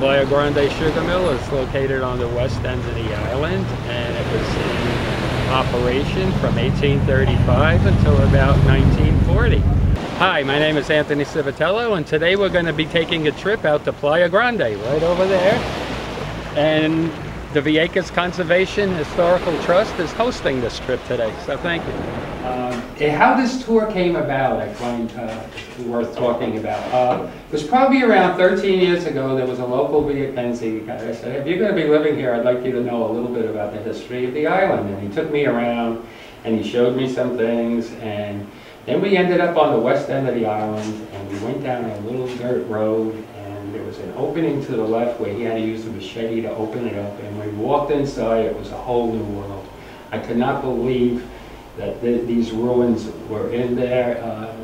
Playa Grande sugar mill is located on the west end of the island, and it was in operation from 1835 until about 1940. Hi, my name is Anthony Civitillo, and today we're going to be taking a trip out to Playa Grande, right over there. And the Vieques Conservation Historical Trust is hosting this trip today, so thank you. How this tour came about, I find worth talking about. It was probably around 13 years ago. There was a local Viequense guy. I said, if you're going to be living here, I'd like you to know a little bit about the history of the island. And he took me around and he showed me some things, and then we ended up on the west end of the island, and we went down a little dirt road, and there was an opening to the left where he had to use a machete to open it up, and when we walked inside, it was a whole new world. I could not believe that these ruins were in there.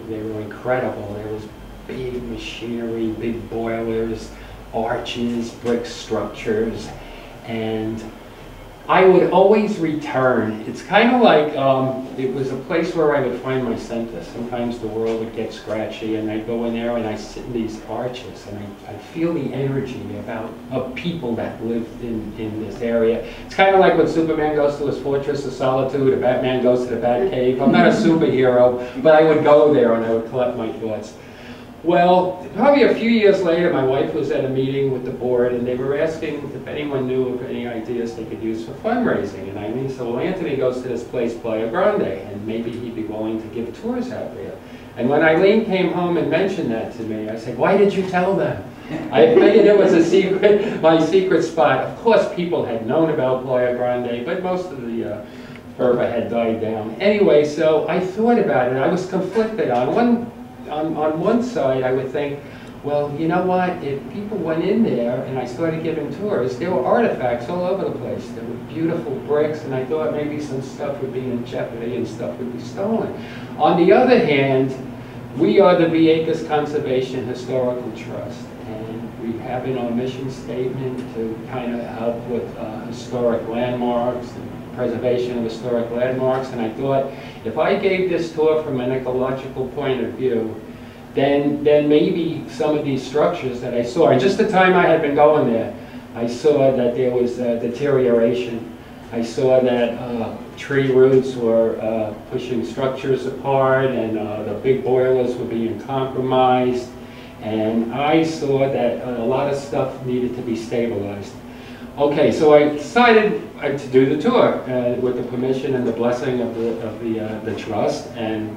They were incredible. There was big machinery, big boilers, arches, brick structures, and I would always return. It's kind of like it was a place where I would find my center. Sometimes the world would get scratchy, and I'd go in there and I sit in these arches, and I feel the energy of people that lived in this area. It's kind of like when Superman goes to his fortress of solitude, or Batman goes to the Batcave. I'm not a superhero, but I would go there and I would collect my thoughts. Well, probably a few years later, my wife was at a meeting with the board, and they were asking if anyone knew of any ideas they could use for fundraising. And Eileen said, well, Anthony goes to this place, Playa Grande, and maybe he'd be willing to give tours out there. And when Eileen came home and mentioned that to me, I said, why did you tell them? I figured it was a secret, my secret spot. Of course, people had known about Playa Grande, but most of the fervor had died down. Anyway, so I thought about it. I was conflicted. On one side, I would think, well, you know what, if people went in there and I started giving tours, there were artifacts all over the place. There were beautiful bricks, and I thought maybe some stuff would be in jeopardy and stuff would be stolen. On the other hand, we are the Vieques Conservation Historical Trust, and we have in our mission statement to kind of help with historic landmarks and preservation of historic landmarks, and I thought if I gave this tour from an ecological point of view, then maybe some of these structures that I saw, and just the time I had been going there, I saw that there was deterioration. I saw that tree roots were pushing structures apart, and the big boilers were being compromised, and I saw that a lot of stuff needed to be stabilized. Okay, so I decided to do the tour with the permission and the blessing of the trust. And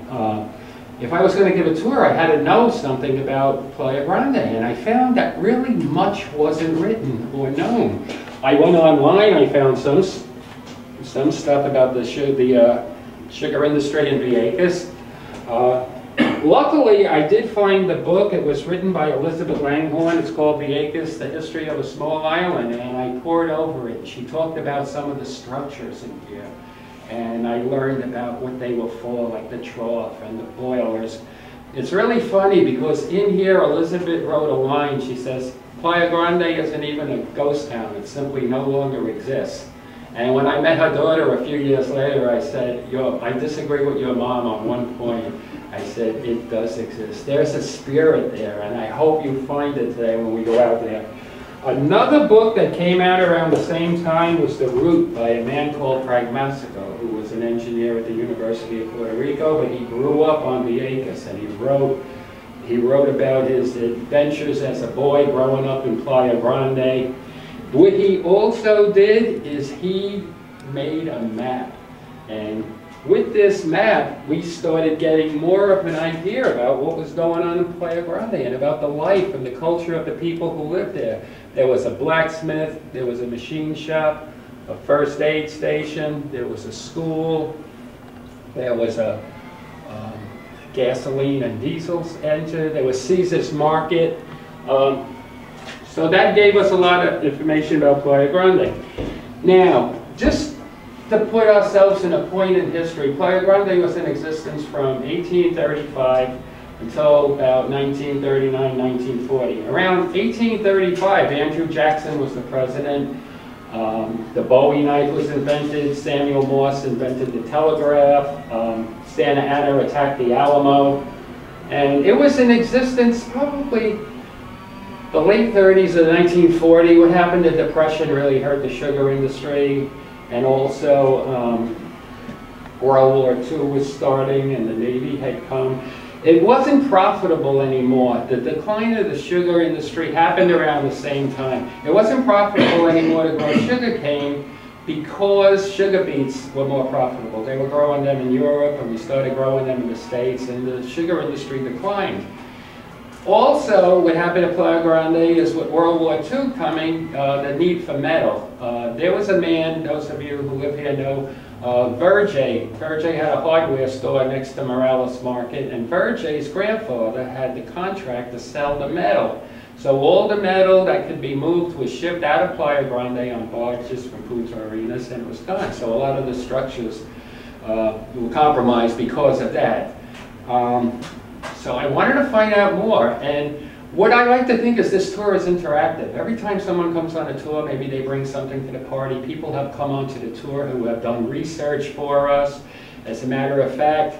if I was going to give a tour, I had to know something about Playa Grande, and I found that really much wasn't written or known. I went online. I found some stuff about the sugar industry in Vieques. Luckily, I did find the book. It was written by Elizabeth Langhorne. It's called Vieques, The History of a Small Island, and I pored over it. She talked about some of the structures in here, and I learned about what they were for, like the trough and the boilers. It's really funny because in here, Elizabeth wrote a line. She says, Playa Grande isn't even a ghost town. It simply no longer exists. And when I met her daughter a few years later, I said, I disagree with your mom on one point. I said, it does exist. There's a spirit there, and I hope you find it today when we go out there. Another book that came out around the same time was The Route by a man called Pragmatico, who was an engineer at the University of Puerto Rico, but he grew up on Vieques, and he wrote about his adventures as a boy growing up in Playa Grande. What he also did is he made a map, and with this map, we started getting more of an idea about what was going on in Playa Grande and about the life and the culture of the people who lived there. There was a blacksmith, there was a machine shop, a first aid station, there was a school, there was a gasoline and diesel engine, there was Caesar's Market. So that gave us a lot of information about Playa Grande. Now, just to put ourselves in a point in history, Playa Grande was in existence from 1835 until about 1939, 1940. Around 1835, Andrew Jackson was the president. The Bowie knife was invented. Samuel Morse invented the telegraph. Santa Anna attacked the Alamo. And it was in existence probably The late 30s of 1940, what happened, the Depression really hurt the sugar industry, and also World War II was starting and the Navy had come. It wasn't profitable anymore. The decline of the sugar industry happened around the same time. It wasn't profitable anymore to grow sugar cane because sugar beets were more profitable. They were growing them in Europe, and we started growing them in the States, and the sugar industry declined. Also, what happened at Playa Grande is with World War II coming, the need for metal. There was a man, those of you who live here know, Vieques. Vieques had a hardware store next to Morales Market, and Vieques' grandfather had the contract to sell the metal. So all the metal that could be moved was shipped out of Playa Grande on barges from Punta Arenas, and it was gone. So a lot of the structures were compromised because of that. So I wanted to find out more, and what I like to think is this tour is interactive. Every time someone comes on a tour, maybe they bring something to the party. People have come onto the tour who have done research for us. As a matter of fact,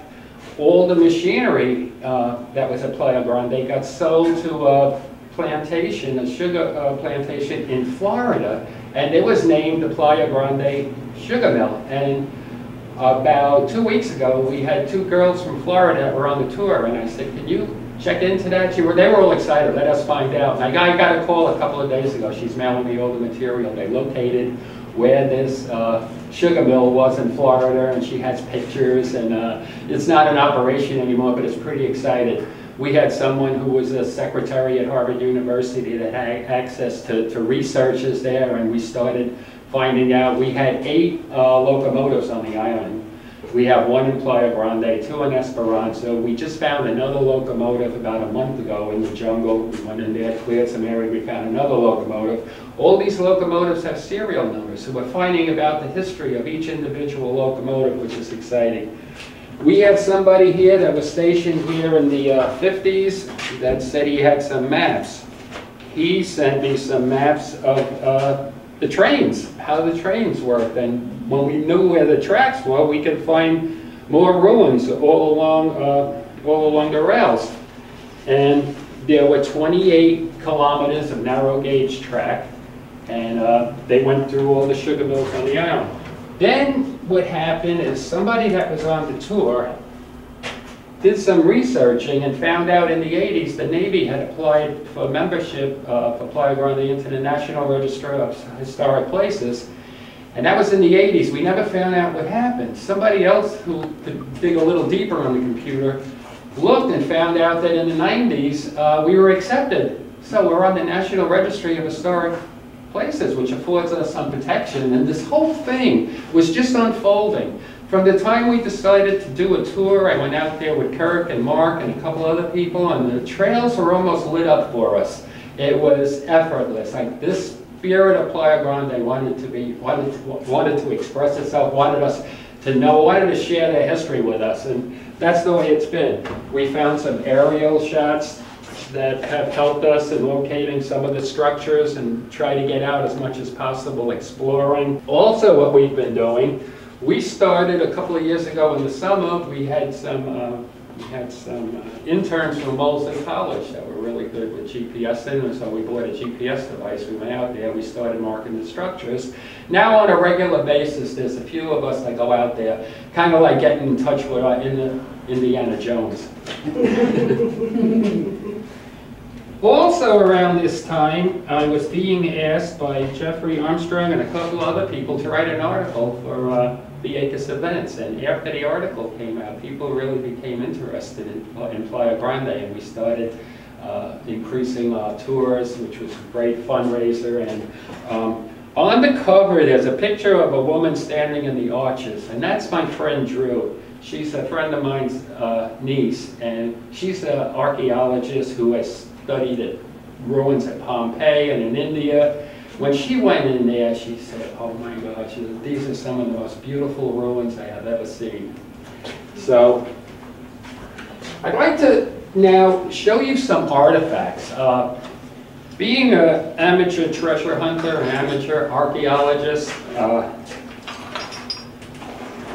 all the machinery that was at Playa Grande got sold to a plantation, a sugar plantation in Florida, and it was named the Playa Grande Sugar Mill. And about 2 weeks ago, we had two girls from Florida that were on the tour, and I said, can you check into that? They were all excited, let us find out. And I got a call a couple of days ago. She's mailing me all the material. They located where this sugar mill was in Florida, and she has pictures, and it's not in operation anymore, but it's pretty excited. We had someone who was a secretary at Harvard University that had access to researchers there, and we started finding out. We had 8 locomotives on the island. We have 1 in Playa Grande, 2 in Esperanza. We just found another locomotive about a month ago in the jungle. We went in there, cleared some area, we found another locomotive. All these locomotives have serial numbers, so we're finding about the history of each individual locomotive, which is exciting. We have somebody here that was stationed here in the 50s that said he had some maps. He sent me some maps of the trains, how the trains worked, and when we knew where the tracks were, we could find more ruins all along the rails. And there were 28 kilometers of narrow gauge track, and they went through all the sugar mills on the island. Then what happened is somebody that was on the tour did some researching and found out in the 80s the Navy had applied for membership for Playa Grande into the National Register of Historic Places. And that was in the 80s. We never found out what happened. Somebody else who could dig a little deeper on the computer looked and found out that in the 90s we were accepted. So we're on the National Registry of Historic Places, which affords us some protection. And this whole thing was just unfolding. From the time we decided to do a tour, I went out there with Kirk and Mark and a couple other people, and the trails were almost lit up for us. It was effortless. Like this spirit of Playa Grande wanted to express itself, wanted us to know, wanted to share their history with us, and that's the way it's been. We found some aerial shots that have helped us in locating some of the structures and try to get out as much as possible exploring. Also what we've been doing, we started a couple of years ago in the summer. We had some interns from Molson College that were really good with GPSing, and so we bought a GPS device. We went out there, we started marking the structures. Now on a regular basis, there's a few of us that go out there, kind of like getting in touch with Indiana Jones. Also around this time, I was being asked by Jeffrey Armstrong and a couple other people to write an article for Vieques events, and after the article came out, people really became interested in Playa Grande, and we started increasing our tours, which was a great fundraiser. And on the cover, there's a picture of a woman standing in the arches, and that's my friend Drew. She's a friend of mine's niece, and she's an archaeologist who has studied at ruins at Pompeii and in India. When she went in there, she said, oh my gosh, these are some of the most beautiful ruins I have ever seen. So I'd like to now show you some artifacts. Being an amateur treasure hunter, an amateur archaeologist,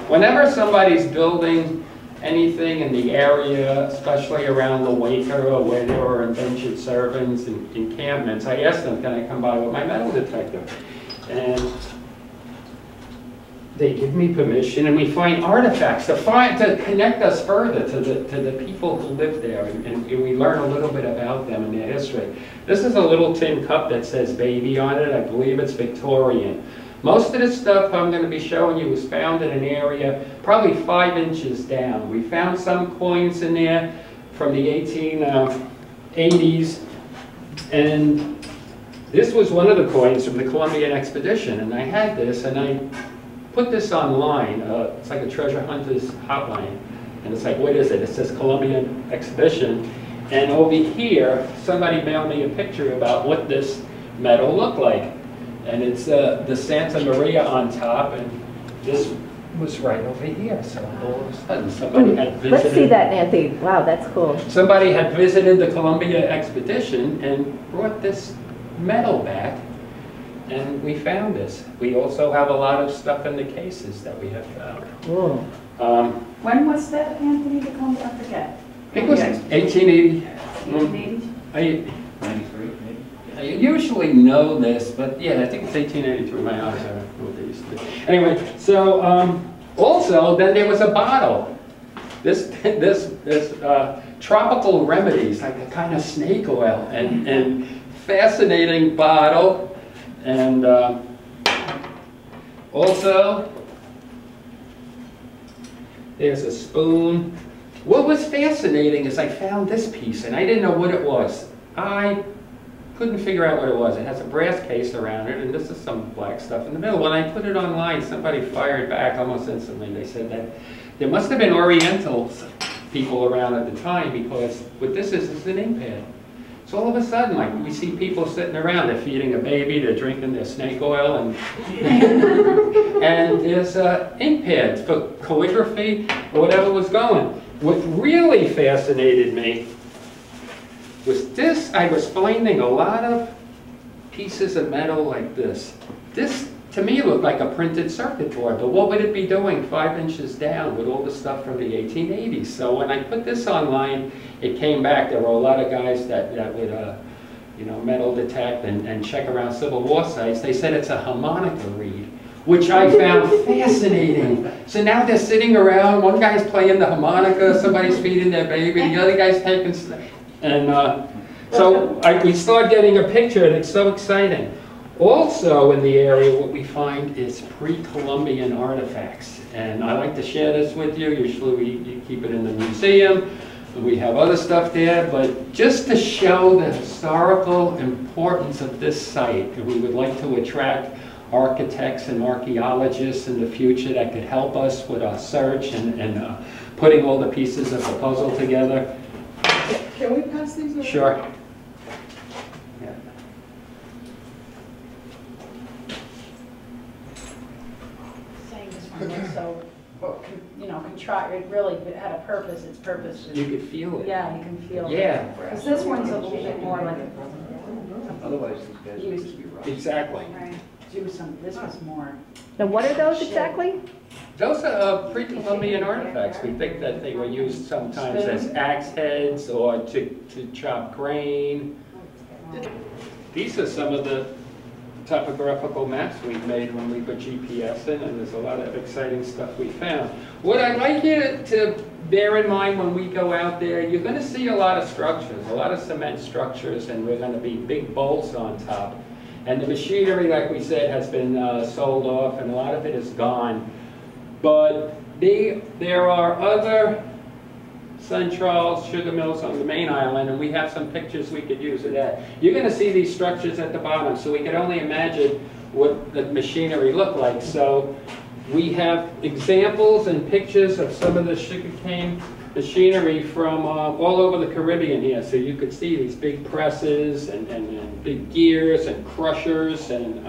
whenever somebody's building anything in the area, especially around the Waker or where there were indentured servants and encampments, I asked them, can I come by with my metal detector? And they give me permission, and we find artifacts to connect us further to the people who live there, and we learn a little bit about them and their history. This is a little tin cup that says baby on it. I believe it's Victorian. Most of the stuff I'm going to be showing you was found in an area probably 5 inches down. We found some coins in there from the 1880s, and this was one of the coins from the Columbian expedition, and I had this, and I put this online. It's like a treasure hunter's hotline, and it's like, what is it? It says Columbian expedition, and over here somebody mailed me a picture about what this metal looked like, and it's the Santa Maria on top, and this was right over here. So all of a sudden somebody had visited. Let's see that, Nancy. Wow, that's cool. Somebody had visited the Columbia expedition and brought this metal back, and we found this. We also have a lot of stuff in the cases that we have found. Cool. When was that, Anthony, to come? I forget. I think it was 1880. 1880? 93, maybe? I usually know this, but yeah, I think it's 1883. My eyes are a little dazed. Anyway, so also then there was a bottle. This tropical remedies, like a kind of snake oil, and fascinating bottle. And also, there's a spoon. What was fascinating is I found this piece, and I didn't know what it was. I couldn't figure out what it was. It has a brass case around it, and this is some black stuff in the middle. When I put it online, somebody fired back almost instantly. They said that there must have been Oriental people around at the time, because what this is an ink pad. So all of a sudden, like, we see people sitting around, they're feeding a baby, they're drinking their snake oil, and and there's ink pads for calligraphy or whatever was going. What really fascinated me was this. I was finding a lot of pieces of metal like this. This, to me, looked like a printed circuit board, but what would it be doing 5 inches down with all the stuff from the 1880s? So when I put this online, it came back. There were a lot of guys that would, you know, metal detect and check around Civil War sites. They said it's a harmonica reed, which I found fascinating. So now they're sitting around, one guy's playing the harmonica, somebody's feeding their baby, the other guy's taking, and so we start getting a picture, and it's so exciting. Also in the area, what we find is pre-Columbian artifacts, and I like to share this with you. Usually we keep it in the museum. We have other stuff there, but just to show the historical importance of this site, we would like to attract architects and archaeologists in the future that could help us with our search and putting all the pieces of the puzzle together. Can we pass these over? Sure. So, you know, it really had a purpose. Its purpose was, You could feel it. yeah, you can feel it. Yeah. Because this one's a little bit more like Otherwise, these guys would just be rough. Exactly. right. This was more. Now, what are those exactly? Those are pre-Columbian artifacts. We think that they were used sometimes as axe heads or to chop grain. These are some of the topographical maps we've made when we put GPS in, and there's a lot of exciting stuff we found. What I'd like you to bear in mind when we go out there, you're going to see a lot of structures, a lot of cement structures, and we're going to be big bolts on top. And the machinery, like we said, has been sold off, and a lot of it is gone. But there are other Sun Charles sugar mills on the main island, and we have some pictures we could use of that. You're going to see these structures at the bottom, so we can only imagine what the machinery looked like. So we have examples and pictures of some of the sugarcane machinery from all over the Caribbean here. So you could see these big presses and big gears and crushers and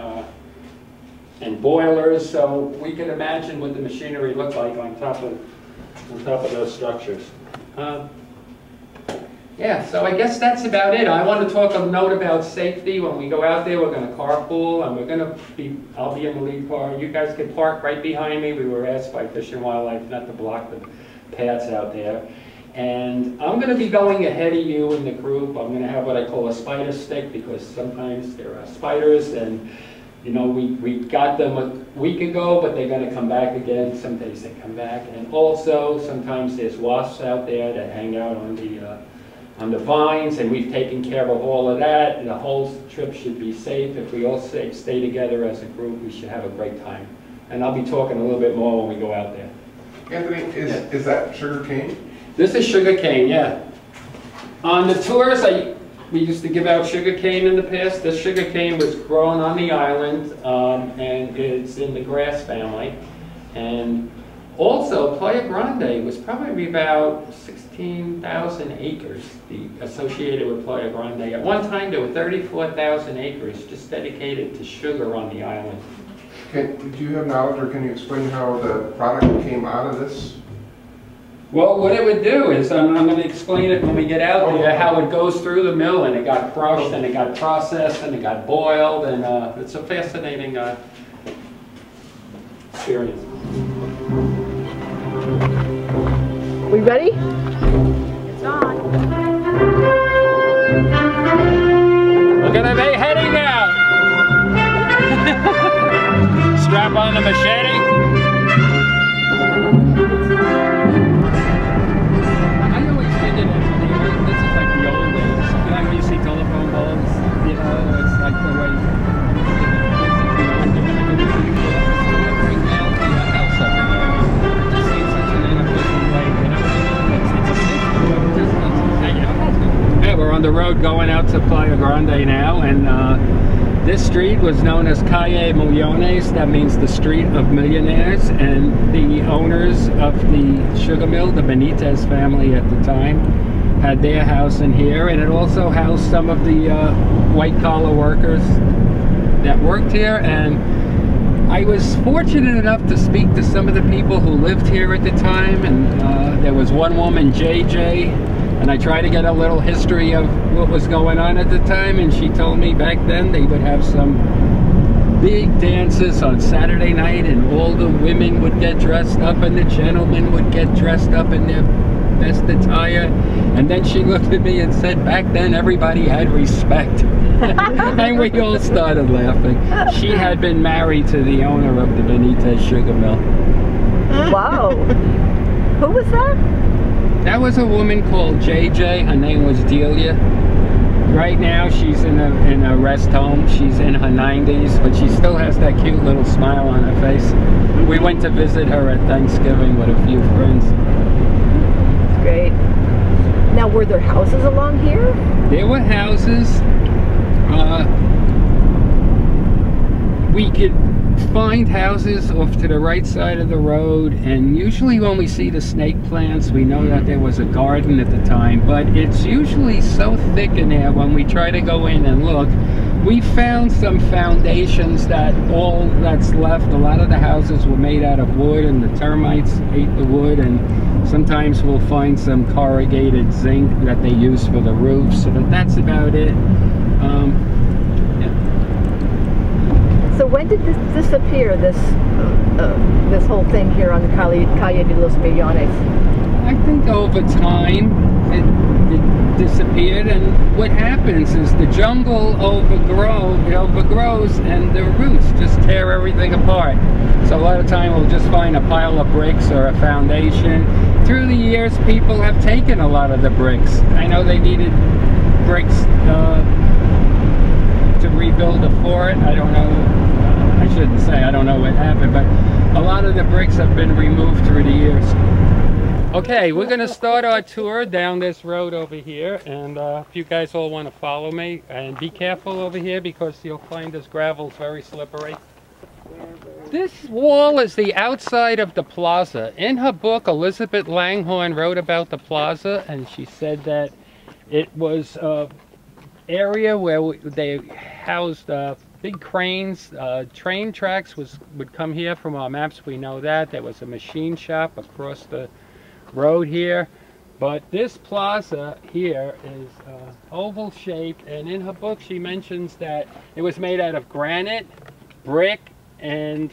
boilers. So we can imagine what the machinery looked like on top of those structures. Yeah, so I guess that's about it. I want to talk a note about safety. When we go out there, we're going to carpool, and I'll be in the lead car. You guys can park right behind me. We were asked by Fish and Wildlife not to block paths out there. And I'm going to be going ahead of you in the group. I'm going to have what I call a spider stick, because sometimes there are spiders, and you know, we got them a week ago, but they're going to come back again. Some days they come back. And also, sometimes there's wasps out there that hang out on the vines, and we've taken care of all of that. And the whole trip should be safe. If we all stay together as a group, we should have a great time. And I'll be talking a little bit more when we go out there. Anthony, is that sugar cane? This is sugar cane, yeah. On the tours, we used to give out sugar cane in the past. This sugar cane was grown on the island, and it's in the grass family. And also, Playa Grande was probably about 16,000 acres associated with Playa Grande. At one time, there were 34,000 acres just dedicated to sugar on the island. Do you have knowledge, or can you explain how the product came out of this? Well, what it would do is, I'm going to explain it when we get out there, how it goes through the mill, and it got crushed, and it got processed, and it got boiled, and it's a fascinating experience. We ready? It's on. We're going to be heading out. Strap on the machete. This is like the old days. You know, when you see telephone poles, you know, it's like the way bring down the house up in there. It just seems such an inefficient way, you know. It's efficient, yeah, we're on the road going out to Playa Grande now, and this street was known as Calle Millones. That means the street of millionaires, and the owners of the sugar mill, the Benitez family at the time, had their house in here, and it also housed some of the white-collar workers that worked here. And I was fortunate enough to speak to some of the people who lived here at the time, and there was one woman, JJ, and I tried to get a little history of what was going on at the time, and she told me back then they would have some big dances on Saturday night, and all the women would get dressed up and the gentlemen would get dressed up in their best attire. And then she looked at me and said, back then everybody had respect. And we all started laughing. She had been married to the owner of the Benitez sugar mill. Wow. Who was that? That was a woman called JJ. Her name was Delia. Right now she's in a rest home. She's in her 90s, but she still has that cute little smile on her face. We went to visit her at Thanksgiving with a few friends. Great. Now, were there houses along here? There were houses. We could find houses off to the right side of the road, and usually when we see the snake plants, we know that there was a garden at the time, but it's usually so thick in there when we try to go in and look. We found some foundations that all that's left. A lot of the houses were made out of wood, and the termites ate the wood, and sometimes we'll find some corrugated zinc that they use for the roofs, so that's about it. So when did this disappear, this whole thing here on the Calle de los Millones? I think over time it disappeared, and what happens is the jungle overgrows, and the roots just tear everything apart. So a lot of time we'll just find a pile of bricks or a foundation. Through the years, people have taken a lot of the bricks. I know they needed bricks to rebuild a fort. I don't know. I shouldn't say I don't know what happened, but a lot of the bricks have been removed through the years. Okay, we're going to start our tour down this road over here, and if you guys all want to follow me, and be careful over here because you'll find this gravel is very slippery. This wall is the outside of the plaza. In her book, Elizabeth Langhorne wrote about the plaza, and she said that it was an area where they housed big cranes. Train tracks would come here. From our maps we know that. There was a machine shop across the road here. But this plaza here is oval shaped, and in her book she mentions that it was made out of granite, brick, and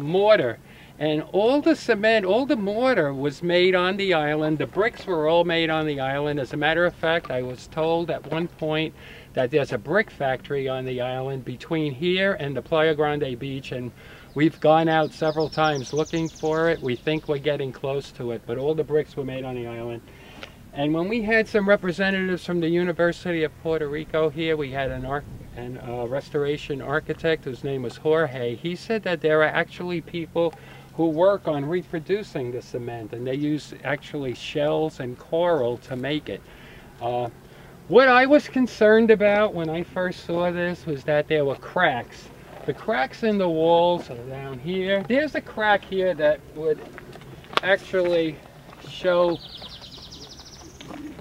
mortar. And all the cement, all the mortar was made on the island. The bricks were all made on the island. As a matter of fact, I was told at one point that there's a brick factory on the island between here and the Playa Grande beach, and we've gone out several times looking for it. We think we're getting close to it, but all the bricks were made on the island. And when we had some representatives from the University of Puerto Rico here, we had a restoration architect whose name was Jorge. He said that there are actually people who work on reproducing the cement, and they use actually shells and coral to make it. What I was concerned about when I first saw this was that there were cracks. The cracks in the walls are down here. There's a crack here that would actually show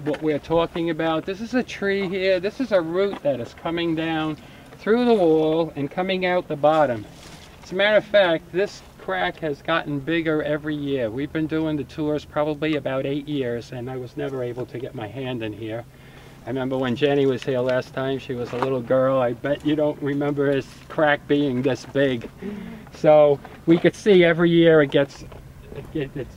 what we're talking about. This is a tree here. This is a root that is coming down through the wall and coming out the bottom. As a matter of fact, this crack has gotten bigger every year. We've been doing the tours probably about 8 years, and I was never able to get my hand in here. I remember when Jenny was here last time, she was a little girl. I bet you don't remember this crack being this big. So we could see every year it gets, its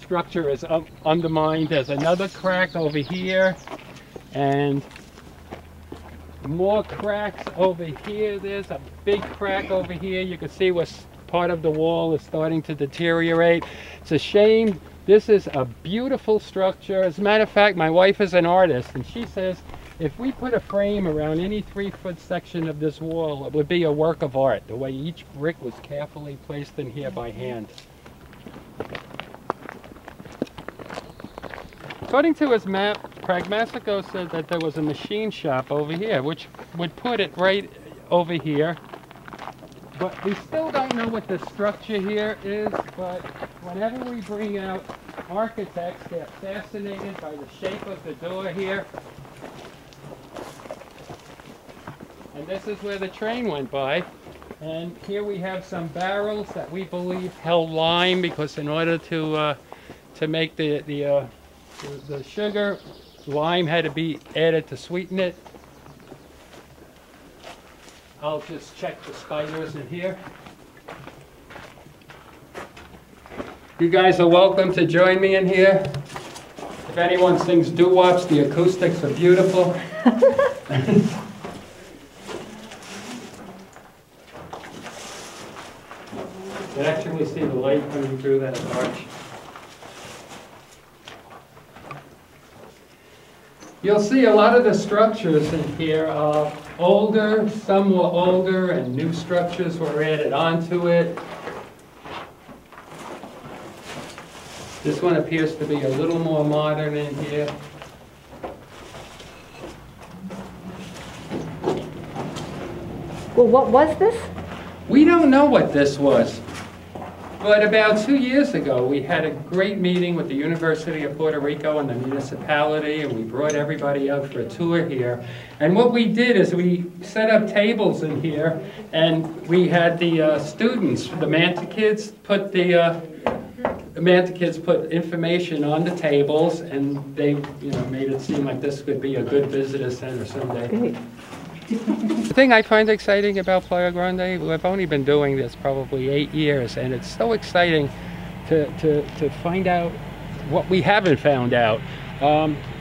structure is undermined. There's another crack over here, and more cracks over here. There's a big crack over here. You can see where part of the wall is starting to deteriorate. It's a shame. This is a beautiful structure. As a matter of fact, my wife is an artist, and she says if we put a frame around any 3-foot section of this wall, it would be a work of art, the way each brick was carefully placed in here by hand. According to his map, Pragmatico said that there was a machine shop over here, which would put it right over here. But we still don't know what the structure here is, but whenever we bring out architects, they're fascinated by the shape of the door here. And this is where the train went by. And here we have some barrels that we believe held lime, because in order to make the sugar, lime had to be added to sweeten it. I'll just check the spiders in here. You guys are welcome to join me in here. If anyone sings doo-wops, the acoustics are beautiful. You can actually see the light coming through that arch. You'll see a lot of the structures in here are older, some were older, and new structures were added onto it. This one appears to be a little more modern in here. Well, what was this? We don't know what this was. But about 2 years ago, we had a great meeting with the University of Puerto Rico and the municipality, and we brought everybody out for a tour here. And what we did is we set up tables in here, and we had the students, the Manta kids, put information on the tables, and they, made it seem like this could be a good visitor center someday. Great. The thing I find exciting about Playa Grande, we've only been doing this probably 8 years, and it's so exciting to find out what we haven't found out.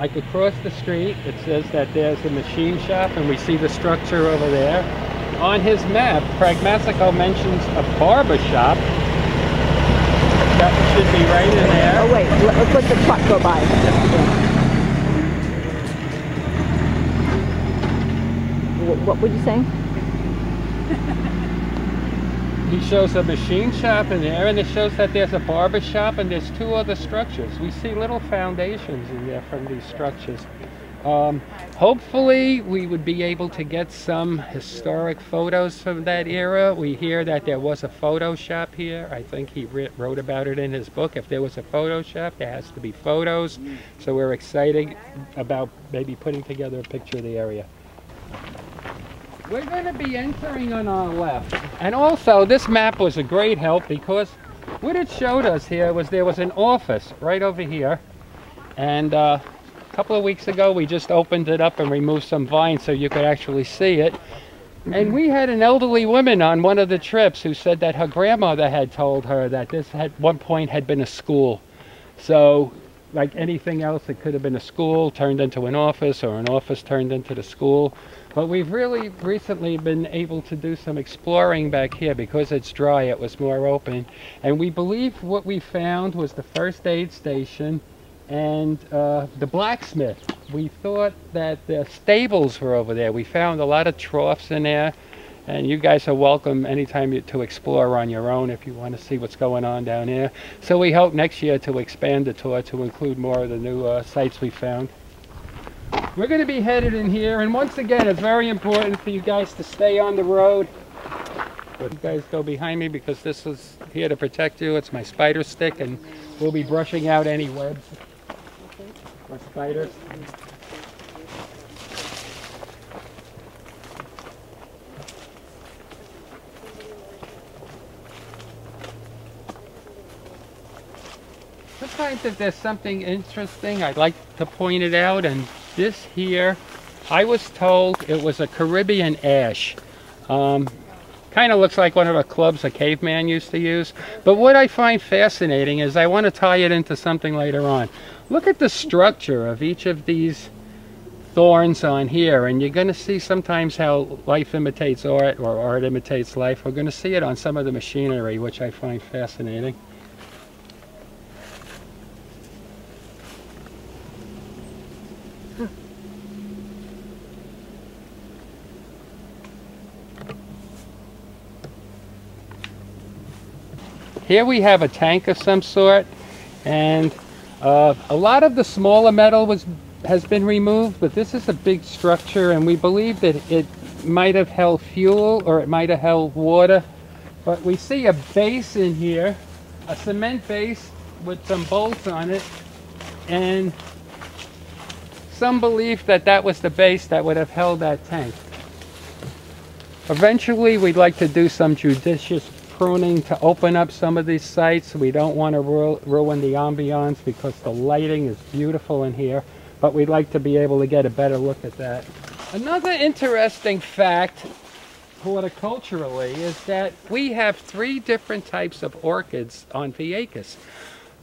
Like across the street, it says that there's a machine shop, and we see the structure over there. On his map, Pragmatico mentions a barber shop. That should be right in there. Oh wait, let's let the truck go by. What were you saying? He shows a machine shop in there, and it shows that there's a barber shop, and there's 2 other structures. We see little foundations in there from these structures. Hopefully we would be able to get some historic photos from that era. We hear that there was a photo shop here. I think he wrote about it in his book. If there was a photo shop, there has to be photos. So we're excited about maybe putting together a picture of the area. We're going to be entering on our left. And also, this map was a great help, because what it showed us here was there was an office right over here. And a couple of weeks ago, we just opened it up and removed some vines so you could actually see it. And we had an elderly woman on one of the trips who said that her grandmother had told her that this at one point had been a school. So, like anything else, it could have been a school turned into an office, or an office turned into the school. But we've really recently been able to do some exploring back here. Because it's dry, it was more open. And we believe what we found was the first aid station and the blacksmith. We thought that the stables were over there. We found a lot of troughs in there, and you guys are welcome anytime to explore on your own if you want to see what's going on down here. So we hope next year to expand the tour to include more of the new sites we found. We're going to be headed in here, and once again it's very important for you guys to stay on the road. You guys go behind me because this is here to protect you. It's my spider stick, and we'll be brushing out any webs or spiders. Sometimes if there's something interesting, I'd like to point it out. And this here, I was told it was a Caribbean ash. Kind of looks like one of the clubs a caveman used to use. But what I find fascinating is I want to tie it into something later on. Look at the structure of each of these thorns on here, and you're going to see sometimes how life imitates art, or art imitates life. We're going to see it on some of the machinery, which I find fascinating. Here we have a tank of some sort, and a lot of the smaller metal has been removed, but this is a big structure, and we believe that it might have held fuel or it might have held water. But we see a base in here, a cement base with some bolts on it, and some believe that that was the base that would have held that tank. Eventually we'd like to do some judicious pruning to open up some of these sites. We don't want to ruin the ambiance because the lighting is beautiful in here, but we'd like to be able to get a better look at that. Another interesting fact horticulturally is that we have 3 different types of orchids on Vieques.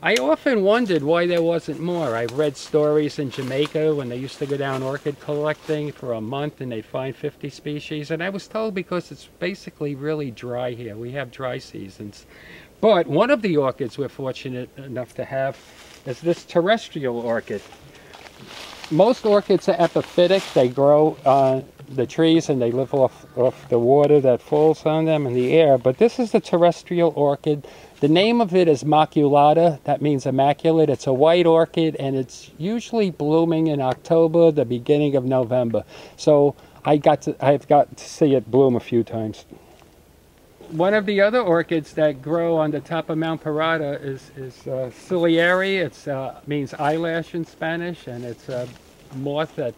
I often wondered why there wasn't more. I've read stories in Jamaica when they used to go down orchid collecting for a month and they'd find 50 species, and I was told because it's basically really dry here. We have dry seasons. But one of the orchids we're fortunate enough to have is this terrestrial orchid. Most orchids are epiphytic. They grow on the trees and they live off the water that falls on them and the air. But this is the terrestrial orchid. The name of it is maculata. That means immaculate. It's a white orchid, and it's usually blooming in October, the beginning of November. So I've got to see it bloom a few times. One of the other orchids that grow on the top of Mount Parada is ciliary. It means eyelash in Spanish, and it's a moth that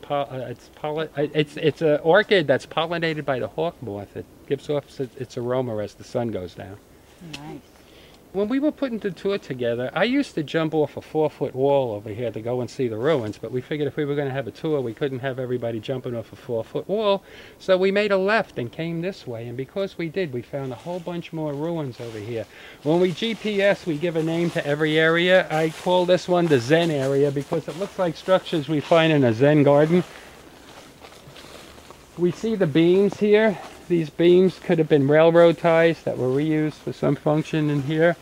it's an orchid that's pollinated by the hawk moth. It gives off its aroma as the sun goes down. Nice. When we were putting the tour together, I used to jump off a 4-foot wall over here to go and see the ruins, but we figured if we were going to have a tour, we couldn't have everybody jumping off a 4-foot wall, so we made a left and came this way, and because we did, we found a whole bunch more ruins over here. When we GPS, we give a name to every area. I call this one the Zen area because it looks like structures we find in a Zen garden. We see the beams here. These beams could have been railroad ties that were reused for some function in here.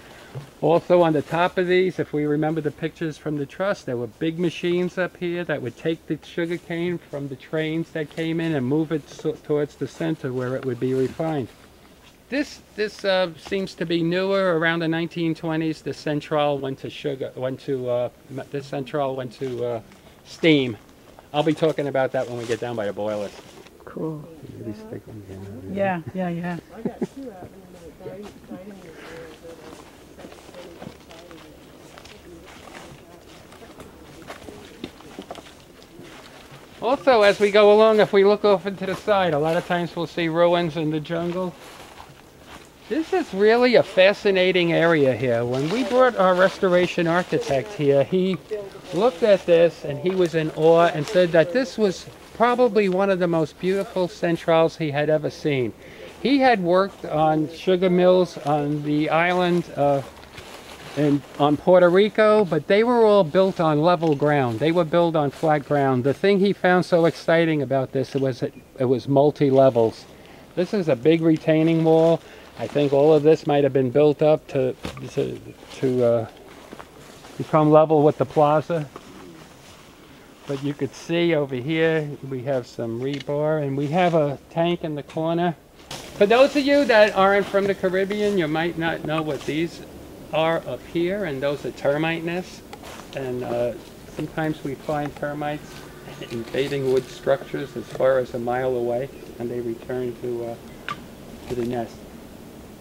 Also on the top of these, if we remember the pictures from the trust, there were big machines up here that would take the sugar cane from the trains that came in and move it towards the center where it would be refined. This seems to be newer. Around the 1920s, the central went to steam. I'll be talking about that when we get down by the boilers. Cool. Yeah. Also, as we go along, if we look off into the side, a lot of times we'll see ruins in the jungle. This is really a fascinating area here. When we brought our restoration architect here, he looked at this and he was in awe and said that this was probably one of the most beautiful centrales he had ever seen. He had worked on sugar mills on the island on Puerto Rico, but they were all built on level ground. They were built on flat ground. The thing he found so exciting about this was it was multi-levels. This is a big retaining wall. I think all of this might have been built up to become level with the plaza. But you could see over here we have some rebar, and we have a tank in the corner. For those of you that aren't from the Caribbean, you might not know what these are up here, and those are termite nests. And sometimes we find termites invading wood structures as far as a mile away, and they return to the nest.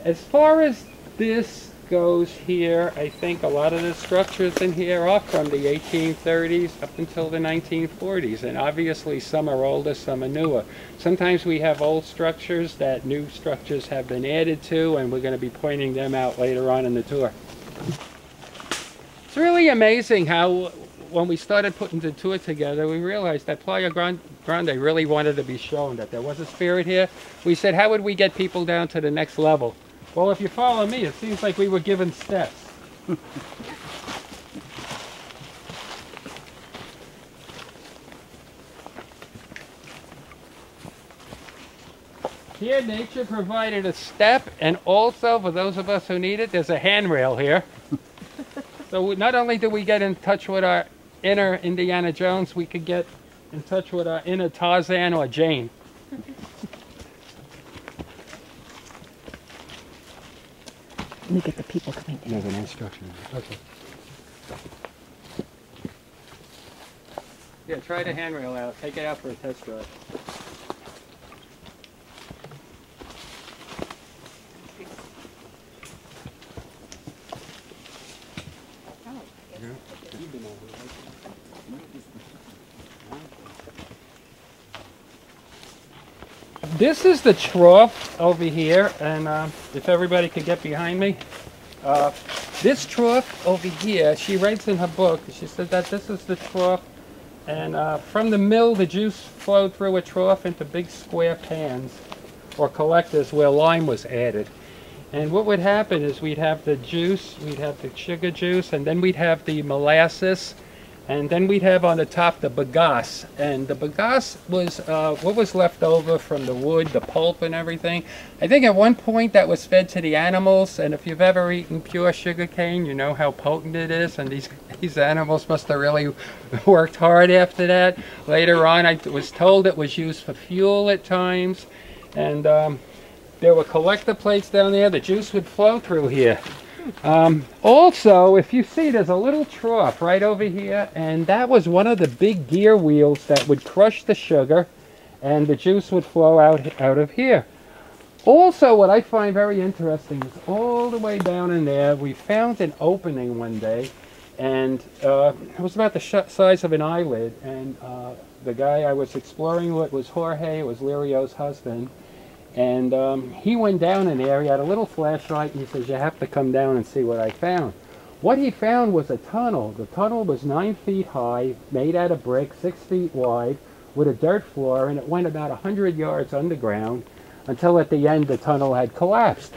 As far as this goes here, I think a lot of the structures in here are from the 1830s up until the 1940s, and obviously some are older, some are newer. Sometimes we have old structures that new structures have been added to, and we're going to be pointing them out later on in the tour. It's really amazing how when we started putting the tour together, we realized that Playa Grande really wanted to be shown, that there was a spirit here. We said, how would we get people down to the next level? Well, if you follow me, it seems like we were given steps. Here, nature provided a step, and also, for those of us who need it, there's a handrail here. So not only do we get in touch with our inner Indiana Jones, we could get in touch with our inner Tarzan or Jane. Let me get the people coming down. There's an instruction. Okay. Yeah, try the handrail out. Take it out for a test drive. This is the trough over here, and if everybody could get behind me. This trough over here, she writes in her book, she said that this is the trough, and from the mill the juice flowed through a trough into big square pans or collectors where lime was added. And what would happen is we'd have the juice, we'd have the sugar juice, and then we'd have the molasses, and then we'd have on the top the bagasse. And the bagasse was what was left over from the wood, the pulp and everything. I think at one point that was fed to the animals, and if you've ever eaten pure sugar cane, you know how potent it is, and these animals must have really worked hard after that. Later on, I was told it was used for fuel at times, and there were collector plates down there. The juice would flow through here. Also, if you see, there's a little trough right over here, and that was one of the big gear wheels that would crush the sugar, and the juice would flow out of here. Also, what I find very interesting is all the way down in there, we found an opening one day, and it was about the size of an eyelid, and the guy I was exploring with was Jorge, it was Lirio's husband. And he went down in there, he had a little flashlight, and he says, you have to come down and see what I found. What he found was a tunnel. The tunnel was 9 feet high, made out of brick, 6 feet wide, with a dirt floor, and it went about 100 yards underground until at the end the tunnel had collapsed.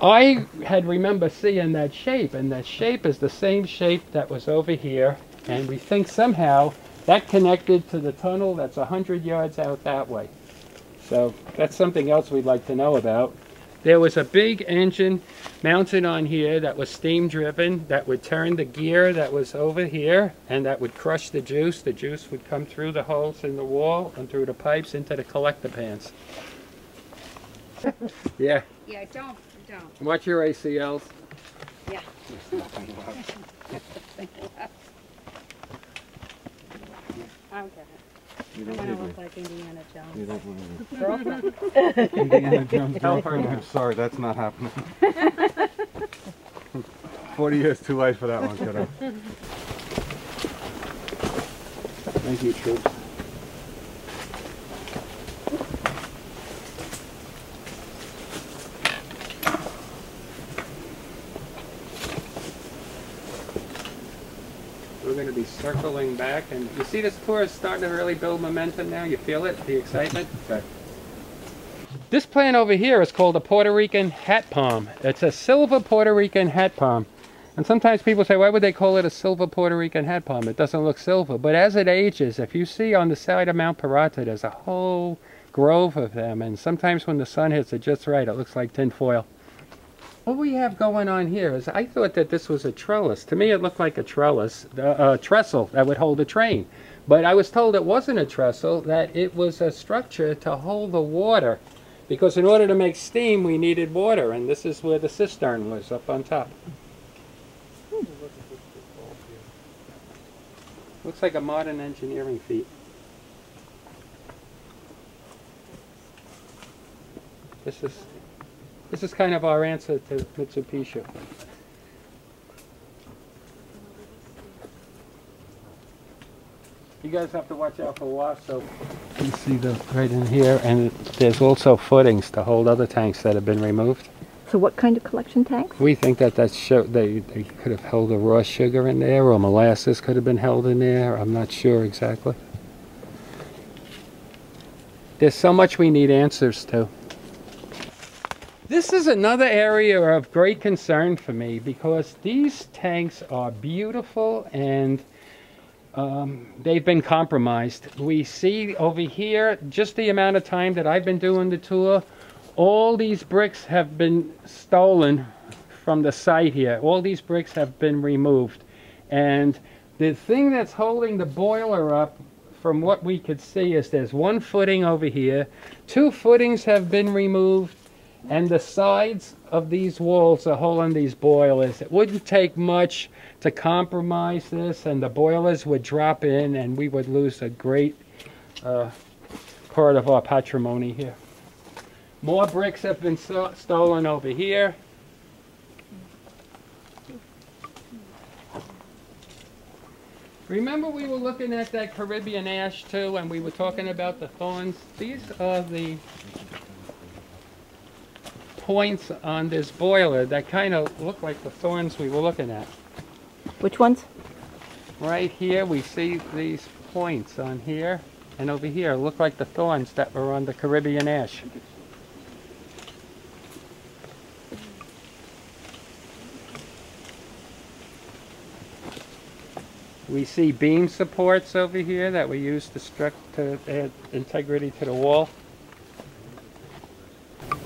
I had remember seeing that shape, and that shape is the same shape that was over here, and we think somehow that connected to the tunnel that's 100 yards out that way. So that's something else we'd like to know about. There was a big engine mounted on here that was steam driven, that would turn the gear that was over here, and that would crush the juice. The juice would come through the holes in the wall and through the pipes into the collector pans. Yeah. Yeah, don't. Watch your ACLs. Yeah. I don't get it. You I don't want to need look like Indiana Jones. You don't want to. Indiana Jones girlfriend. I'm sorry, that's not happening. 40 years too late for that one, kiddo. Thank you, troops. We're going to be circling back. And you see this tour is starting to really build momentum now? You feel it? The excitement? Okay. This plant over here is called a Puerto Rican hat palm. It's a silver Puerto Rican hat palm. And sometimes people say, why would they call it a silver Puerto Rican hat palm? It doesn't look silver. But as it ages, if you see on the side of Mount Parata, there's a whole grove of them. And sometimes when the sun hits it just right, it looks like tin foil. What we have going on here is, I thought that this was a trellis. To me, it looked like a trellis, a trestle that would hold a train. But I was told it wasn't a trestle, that it was a structure to hold the water. Because in order to make steam, we needed water. And this is where the cistern was, up on top. Looks like a modern engineering feat. This is kind of our answer to Mitsubishi. You guys have to watch out for wasps. So you see the right in here, and there's also footings to hold other tanks that have been removed. So what kind of collection tanks? We think that they could have held a raw sugar in there, or molasses could have been held in there. I'm not sure exactly. There's so much we need answers to. This is another area of great concern for me, because these tanks are beautiful and they've been compromised. We see over here, just the amount of time that I've been doing the tour, all these bricks have been stolen from the site here. All these bricks have been removed. And the thing that's holding the boiler up, from what we could see, is there's one footing over here. 2 footings have been removed. And the sides of these walls are holding these boilers. It wouldn't take much to compromise this, and the boilers would drop in, and we would lose a great part of our patrimony here. More bricks have been stolen over here. Remember, we were looking at that Caribbean ash too, and we were talking about the thorns. These are the points on this boiler that kind of look like the thorns we were looking at. Which ones? Right here we see these points on here, and over here look like the thorns that were on the Caribbean ash. We see beam supports over here that we use to add integrity to the wall.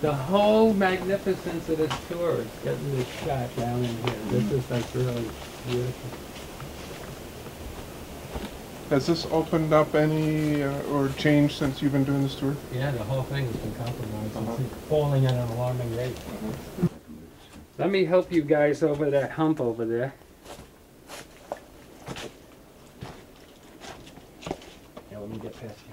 The whole magnificence of this tour is getting this shot down in here. This is like really beautiful. Has this opened up any or changed since you've been doing this tour? Yeah, the whole thing has been compromised. It's falling at an alarming rate. Let me help you guys over that hump over there. Yeah, let me get past you.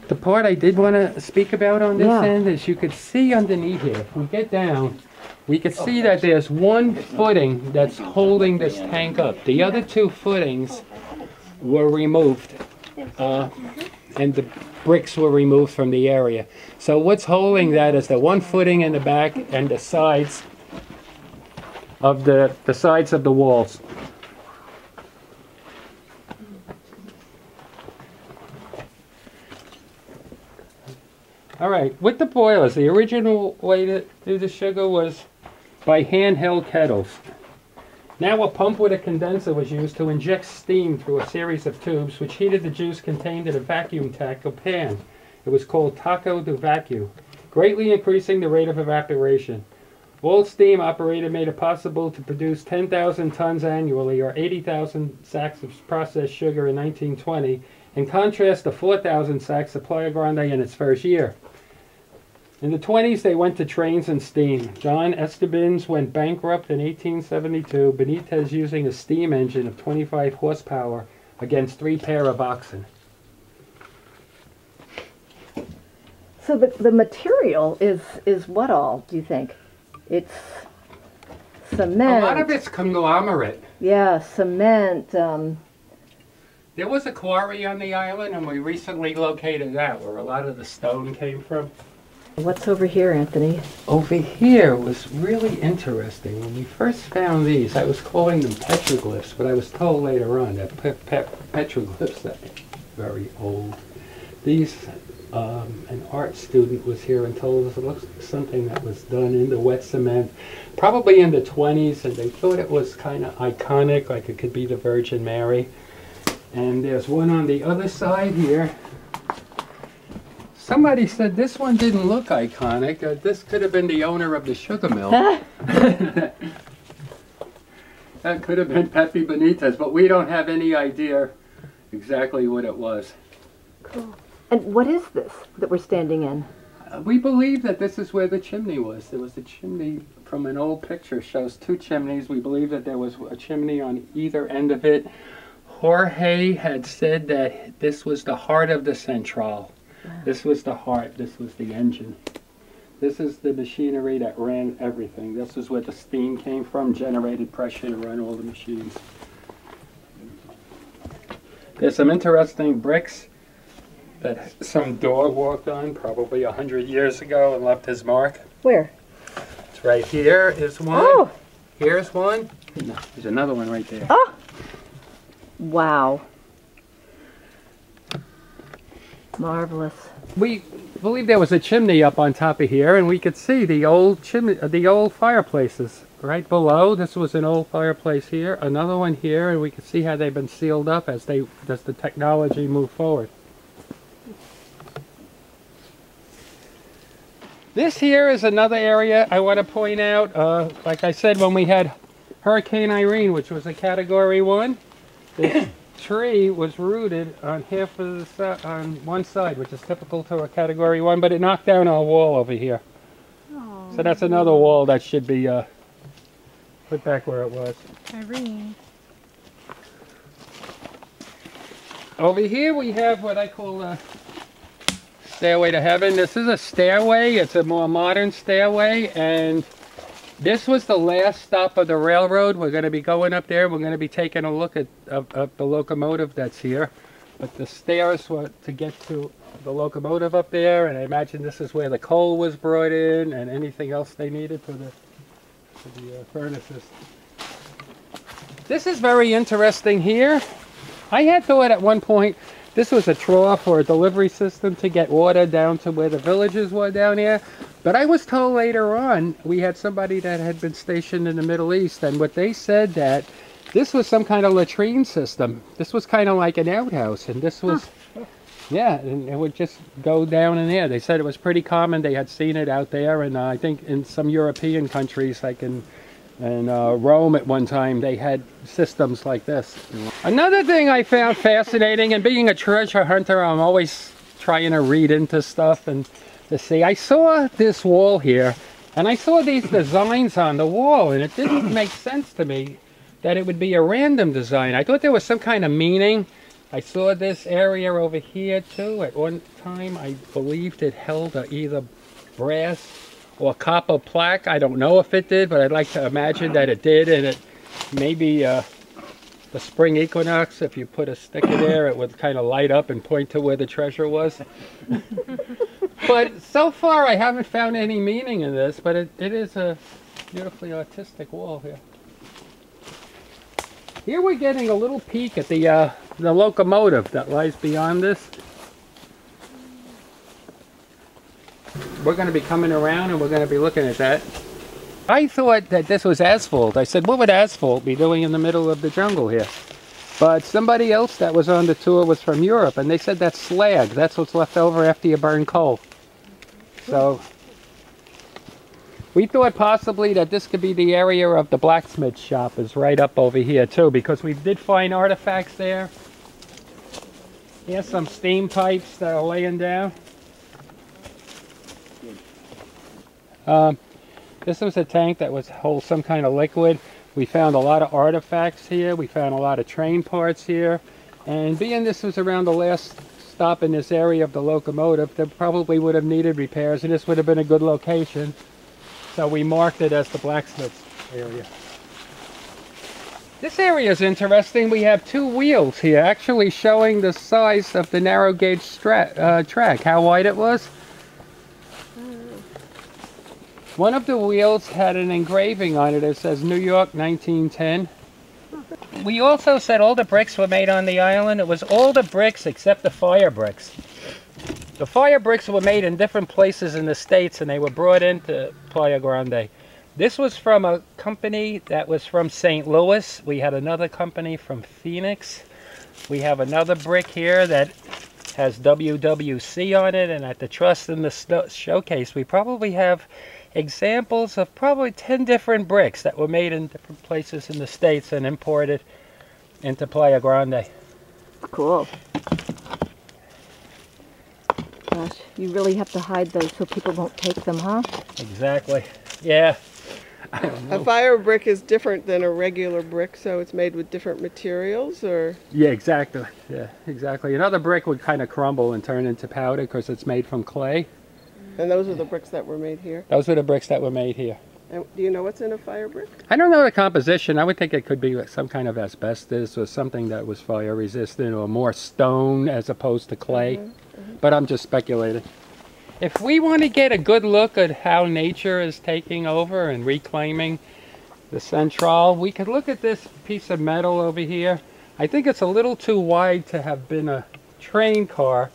The part I did want to speak about on this end is you could see underneath here, if we get down, we could see that there's one footing that's holding this tank up. The other 2 footings were removed, and the bricks were removed from the area. So what's holding that is the one footing in the back and the sides of the sides of the walls. All right, with the boilers, the original way to do the sugar was by handheld kettles. Now a pump with a condenser was used to inject steam through a series of tubes which heated the juice contained in a vacuum tank or pan. It was called taco de vacuum, greatly increasing the rate of evaporation. All steam operated made it possible to produce 10,000 tons annually, or 80,000 sacks of processed sugar in 1920, in contrast to 4,000 sacks of Playa Grande in its first year. In the 20s, they went to trains and steam. John Esteban's went bankrupt in 1872, Benitez using a steam engine of 25 horsepower against 3 pair of oxen. So the material is what all, do you think? It's cement. A lot of it's conglomerate. Yeah, cement. There was a quarry on the island, and we recently located that, where a lot of the stone came from. What's over here, Anthony? Over here was really interesting. When we first found these, I was calling them petroglyphs, but I was told later on that petroglyphs are very old. These, an art student was here and told us it looks like something that was done in the wet cement, probably in the 20s, and they thought it was kind of iconic, like it could be the Virgin Mary. And there's one on the other side here. Somebody said this one didn't look iconic. This could have been the owner of the sugar mill. That could have been Pepe Benitez, but we don't have any idea exactly what it was. Cool. And what is this that we're standing in? We believe that this is where the chimney was. There was a chimney from an old picture, shows two chimneys. We believe that there was a chimney on either end of it. Jorge had said that this was the heart of the central. Wow. This was the heart, this was the engine. This is the machinery that ran everything. This is where the steam came from, generated pressure to run all the machines. There's some interesting bricks that some dog walked on probably 100 years ago and left his mark. Where? It's right here is one. Oh! Here's one. No, there's another one right there. Oh! Wow. Marvelous. We believe there was a chimney up on top of here, and we could see the old chimney, the old fireplaces right below. This was an old fireplace here, another one here, and we could see how they've been sealed up as the technology moved forward. This here is another area I want to point out. Like I said, when we had Hurricane Irene, which was a Category 1, this tree was rooted on half of the on one side, which is typical to a Category 1, but it knocked down our wall over here. Aww. So that's another wall that should be put back where it was. Irene. Over here we have what I call a stairway to heaven. This is a stairway. It's a more modern stairway, and this was the last stop of the railroad. We're going to be going up there. We're going to be taking a look at the locomotive that's here. But the stairs were to get to the locomotive up there, and I imagine this is where the coal was brought in and anything else they needed for the furnaces. This is very interesting here. I had thought at one point this was a trough or a delivery system to get water down to where the villages were down here. But I was told later on, we had somebody that had been stationed in the Middle East, and what they said that this was some kind of latrine system. This was kind of like an outhouse, and this was, yeah, and it would just go down in there. They said it was pretty common. They had seen it out there, and I think in some European countries, like in Rome at one time, they had systems like this. Another thing I found fascinating, and being a treasure hunter, I'm always trying to read into stuff and to see. I saw this wall here, and I saw these designs on the wall, and it didn't make sense to me that it would be a random design. I thought there was some kind of meaning. I saw this area over here too. At one time, I believed it held either brass or copper plaque. I don't know if it did, but I'd like to imagine that it did, and it maybe the spring equinox, if you put a sticker there, it would kind of light up and point to where the treasure was. But so far I haven't found any meaning in this, but it is a beautifully artistic wall here. Here we're getting a little peek at the locomotive that lies beyond this. We're going to be coming around and we're going to be looking at that. I thought that this was asphalt. I said, what would asphalt be doing in the middle of the jungle here? But somebody else that was on the tour was from Europe, and they said that's slag. That's what's left over after you burn coal. So we thought possibly that this could be the area of the blacksmith shop is right up over here too, because we did find artifacts there. Here's some steam pipes that are laying down. This was a tank that was hold some kind of liquid. We found a lot of artifacts here. We found a lot of train parts here. And being this was around the last stop in this area of the locomotive, that probably would have needed repairs, and this would have been a good location So we marked it as the blacksmith area. This area is interesting. We have two wheels here actually showing the size of the narrow gauge track, how wide it was. One of the wheels had an engraving on it that says New York 1910. We also said all the bricks were made on the island. It was all the bricks except the fire bricks. The fire bricks were made in different places in the States and they were brought into Playa Grande. This was from a company that was from St. Louis. We had another company from Phoenix. We have another brick here that has WWC on it, and at the Trust in the Showcase we probably have examples of probably 10 different bricks that were made in different places in the States and imported into Playa Grande. Cool. Gosh, you really have to hide those so people won't take them, huh? Exactly. Yeah. A fire brick is different than a regular brick, so it's made with different materials, or? Yeah, exactly. Yeah, exactly. Another brick would kind of crumble and turn into powder because it's made from clay. And those are the bricks that were made here? Those are the bricks that were made here. And do you know what's in a fire brick? I don't know the composition. I would think it could be some kind of asbestos or something that was fire resistant, or more stone as opposed to clay. But I'm just speculating. If we want to get a good look at how nature is taking over and reclaiming the Central, we could look at this piece of metal over here. I think it's a little too wide to have been a train car,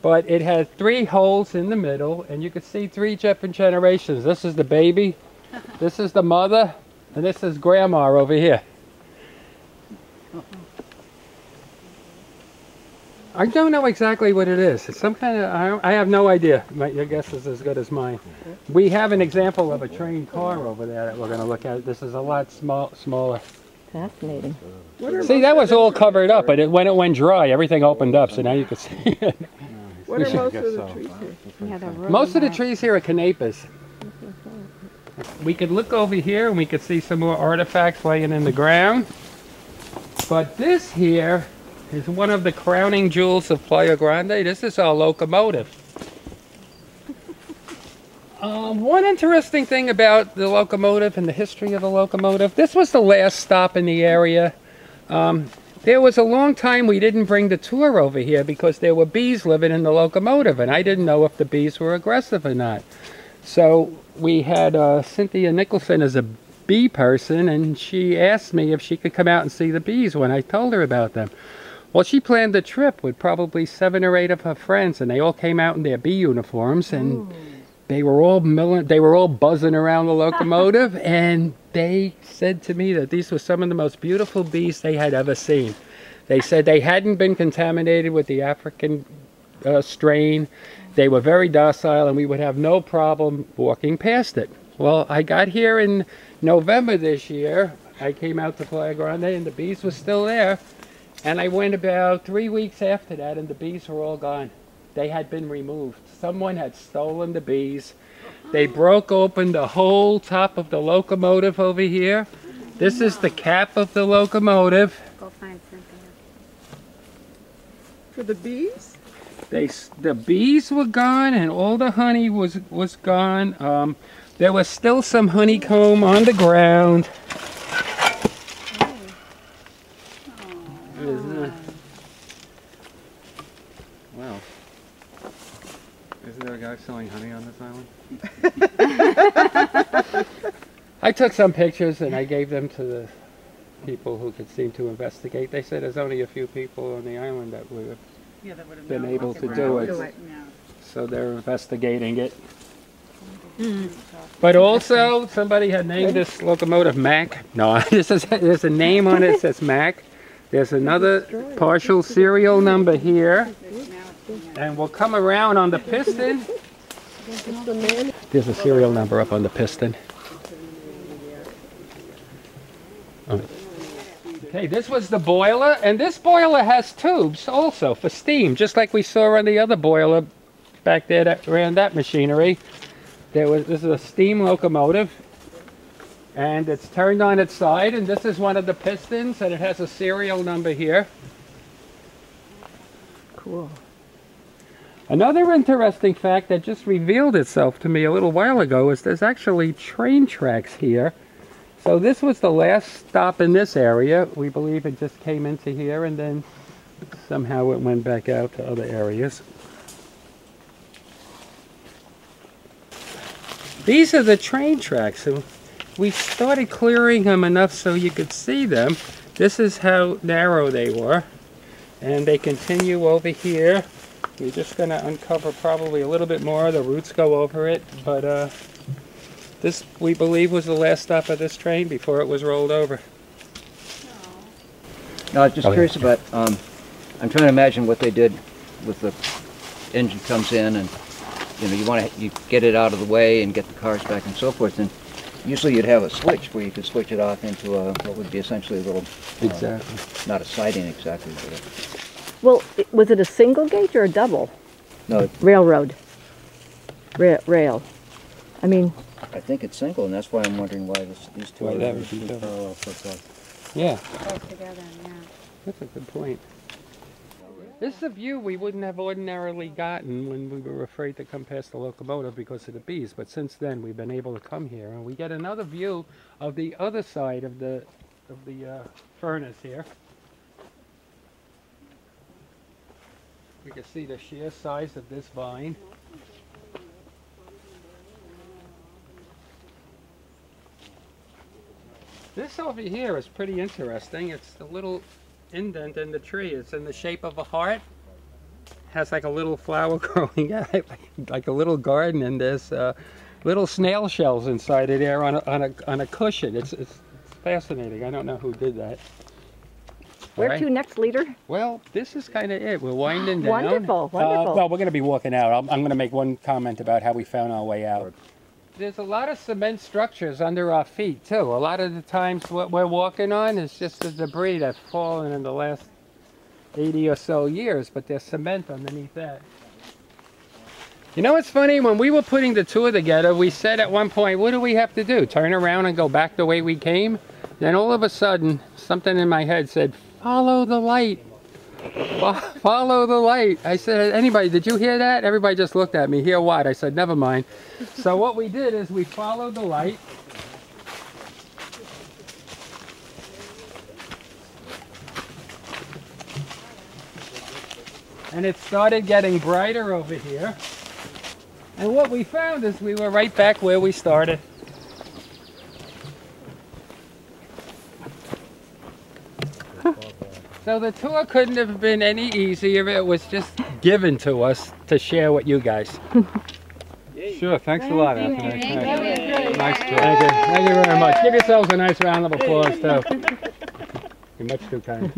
but it had 3 holes in the middle, and you could see 3 different generations. This is the baby, this is the mother, and this is grandma over here. I don't know exactly what it is. It's some kind of, I have no idea. Your guess is as good as mine. We have an example of a train car over there that we're going to look at. This is a lot smaller. Fascinating. See, that was all covered up, but when it went dry, everything opened up, so now you can see it. What are most of the trees here? Yeah, Most of the trees here are canapes. We could look over here and we could see some more artifacts laying in the ground. But this here is one of the crowning jewels of Playa Grande. This is our locomotive. One interesting thing about the locomotive and the history of the locomotive, this was the last stop in the area. There was a long time we didn't bring the tour over here because there were bees living in the locomotive, and I didn't know if the bees were aggressive or not. So we had Cynthia Nicholson as a bee person, and she asked me if she could come out and see the bees when I told her about them. Well, she planned the trip with probably 7 or 8 of her friends, and they all came out in their bee uniforms, and they were all buzzing around the locomotive, and they said to me that these were some of the most beautiful bees they had ever seen. They said they hadn't been contaminated with the African strain. They were very docile, and we would have no problem walking past it. Well, I got here in November this year. I came out to Playa Grande, and the bees were still there. And I went about 3 weeks after that, and the bees were all gone. They had been removed. Someone had stolen the bees. They broke open the whole top of the locomotive over here. This is the cap of the locomotive. Go find Cynthia. For the bees? The bees were gone, and all the honey was gone. There was still some honeycomb on the ground. Wow. Isn't there a guy selling honey on this island? I took some pictures and I gave them to the people who could seem to investigate. They said there's only a few people on the island that would have been able to do it. So they're investigating it. But also, somebody had named this locomotive Mac. No, there's a name on it that says Mac. There's another partial serial number here. And we'll come around on the piston. There's a serial number up on the piston. Okay, this was the boiler, and this boiler has tubes also for steam, just like we saw on the other boiler back there that ran that machinery. This is a steam locomotive, and it's turned on its side, and this is one of the pistons, and it has a serial number here. Cool. Another interesting fact that just revealed itself to me a little while ago is there's actually train tracks here. So this was the last stop in this area. We believe it just came into here and then somehow it went back out to other areas. These are the train tracks. So we started clearing them enough so you could see them. This is how narrow they were. And they continue over here. We're just going to uncover probably a little bit more. The roots go over it. But this, we believe, was the last stop of this train before it was rolled over. No, I'm just curious about, I'm trying to imagine what they did with the engine comes in and, you know, you get it out of the way and get the cars back and so forth. And usually you'd have a switch where you could switch it off into a, what would be essentially a little, Exactly. not a siding exactly, but Well, was it a single gauge or a double? no, Railroad. Rail. I mean, I think it's single, and that's why I'm wondering why these two Why are that would be double. parallel footpaths. Yeah, Both together, yeah. that's a good point. This is a view we wouldn't have ordinarily gotten when we were afraid to come past the locomotive because of the bees. But since then, we've been able to come here, and we get another view of the other side of the furnace here. We can see the sheer size of this vine. This over here is pretty interesting. It's the little indent in the tree. It's in the shape of a heart. Has like a little flower growing out, like a little garden, and there's little snail shells inside of there on a cushion. It's fascinating. I don't know who did that. where All to right. next, leader? Well, this is kind of it. We're winding down. Wonderful, wonderful. Well, we're going to be walking out. I'm going to make one comment about how we found our way out. There's a lot of cement structures under our feet, too. A lot of the times what we're walking on is just the debris that's fallen in the last 80 or so years, but there's cement underneath that. You know what's funny? When we were putting the tour together, we said at one point, what do we have to do? Turn around and go back the way we came? Then all of a sudden, something in my head said, follow the light. Follow the light. I said, anybody, did you hear that? Everybody just looked at me. Hear what? I said, never mind. So what we did is we followed the light. And it started getting brighter over here. And what we found is we were right back where we started. So the tour couldn't have been any easier. It was just given to us to share with you guys. Sure, thanks a lot, Anthony. Nice tour. Thank you very much. Give yourselves a nice round of applause, too. You're much too kind.